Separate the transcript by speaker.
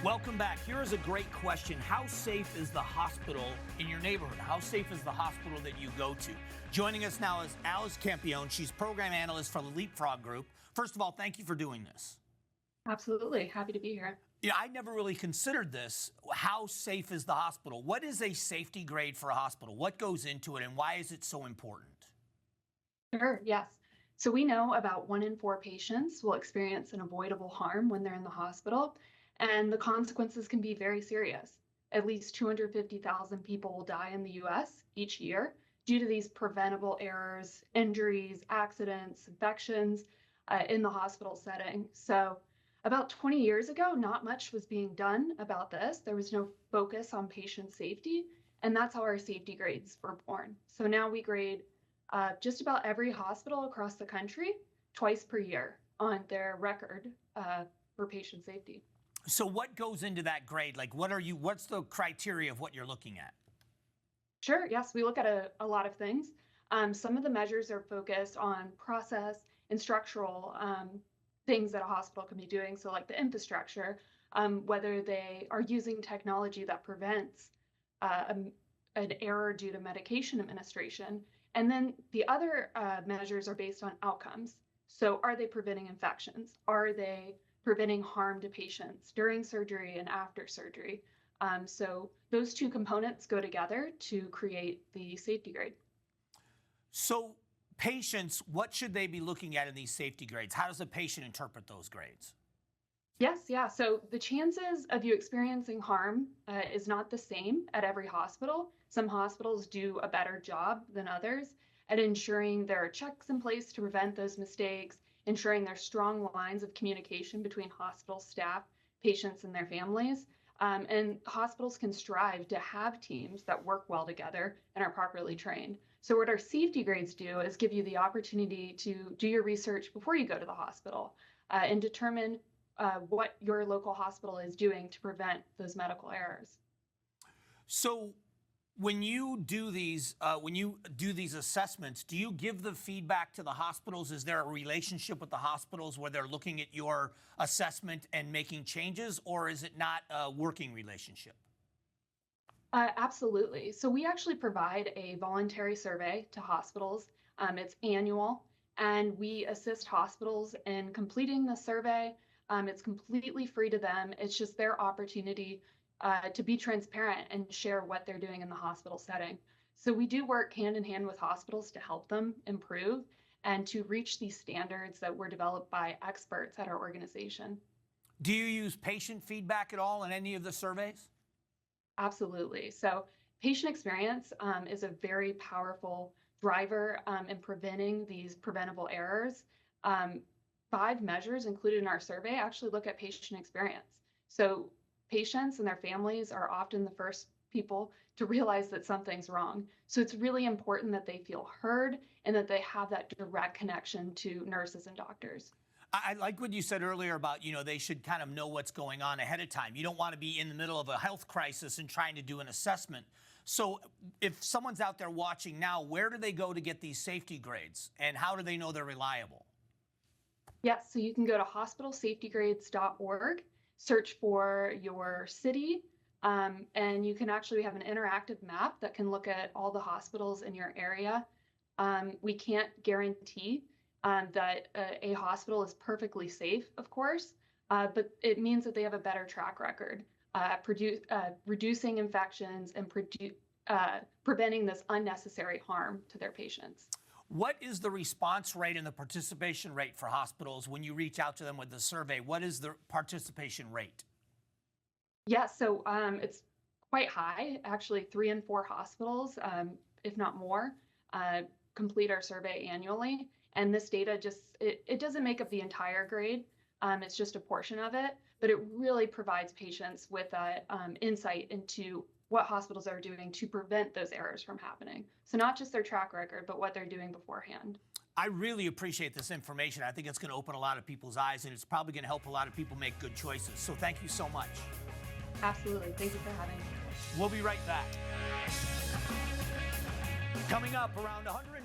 Speaker 1: Welcome back. Here is a great question. How safe is the hospital in your neighborhood? How safe is the hospital that you go to? Joining us now is Alice Campione. She's program analyst for the Leapfrog Group. First of all, thank you for doing this.
Speaker 2: Absolutely. Happy to be here.
Speaker 1: Yeah, I never really considered this. How safe is the hospital? What is a safety grade for a hospital? What goes into it, and why is it so important?
Speaker 2: Sure. Yes. So we know about 1 in 4 patients will experience an avoidable harm when they're in the hospital, and the consequences can be very serious. At least 250,000 people will die in the US each year due to these preventable errors, injuries, accidents, infections in the hospital setting. So about 20 years ago, not much was being done about this. There was no focus on patient safety, and that's how our safety grades were born. So now we grade just about every hospital across the country twice per year on their record for patient safety.
Speaker 1: So what goes into that grade? Like, what's the criteria of what you're looking at?
Speaker 2: Sure, yes, we look at a lot of things. Some of the measures are focused on process and structural things that a hospital can be doing. So like the infrastructure, whether they are using technology that prevents an error due to medication administration. And then the other measures are based on outcomes. So are they preventing infections? Are they preventing harm to patients during surgery and after surgery? So those two components go together to create the safety grade.
Speaker 1: So patients, what should they be looking at in these safety grades? How does a patient interpret those grades?
Speaker 2: Yes, yeah. So the chances of you experiencing harm is not the same at every hospital. Some hospitals do a better job than others at ensuring there are checks in place to prevent those mistakes, ensuring there's strong lines of communication between hospital staff, patients, and their families. And hospitals can strive to have teams that work well together and are properly trained. So what our safety grades do is give you the opportunity to do your research before you go to the hospital and determine what your local hospital is doing to prevent those medical errors.
Speaker 1: So when you do these assessments, do you give the feedback to the hospitals? Is there a relationship with the hospitals where they're looking at your assessment and making changes, or is it not a working relationship?
Speaker 2: Absolutely. So we actually provide a voluntary survey to hospitals. It's annual, and we assist hospitals in completing the survey. It's completely free to them. It's just their opportunity to be transparent and share what they're doing in the hospital setting. So we do work hand in hand with hospitals to help them improve and to reach these standards that were developed by experts at our organization.
Speaker 1: Do you use patient feedback at all in any of the surveys?
Speaker 2: Absolutely. So patient experience is a very powerful driver in preventing these preventable errors. 5 measures included in our survey actually look at patient experience. So patients and their families are often the first people to realize that something's wrong. So it's really important that they feel heard and that they have that direct connection to nurses and doctors.
Speaker 1: I like what you said earlier about, they should kind of know what's going on ahead of time. You don't want to be in the middle of a health crisis and trying to do an assessment. So if someone's out there watching now, where do they go to get these safety grades, and how do they know they're reliable?
Speaker 2: Yes, so you can go to hospitalsafetygrades.org, search for your city, and you can we have an interactive map that can look at all the hospitals in your area. We can't guarantee that a hospital is perfectly safe, of course, but it means that they have a better track record reducing infections and preventing this unnecessary harm to their patients.
Speaker 1: What is the response rate and the participation rate for hospitals when you reach out to them with the survey? What is the participation rate?
Speaker 2: Yes, so it's quite high. Actually, 3 in 4 hospitals, if not more, complete our survey annually. And this data it doesn't make up the entire grade. It's just a portion of it, but it really provides patients with insight into what hospitals are doing to prevent those errors from happening. So not just their track record, but what they're doing beforehand.
Speaker 1: I really appreciate this information. I think it's going to open a lot of people's eyes, and it's probably going to help a lot of people make good choices. So thank you so much.
Speaker 2: Absolutely. Thank you for having me.
Speaker 1: We'll be right back. Coming up, around 119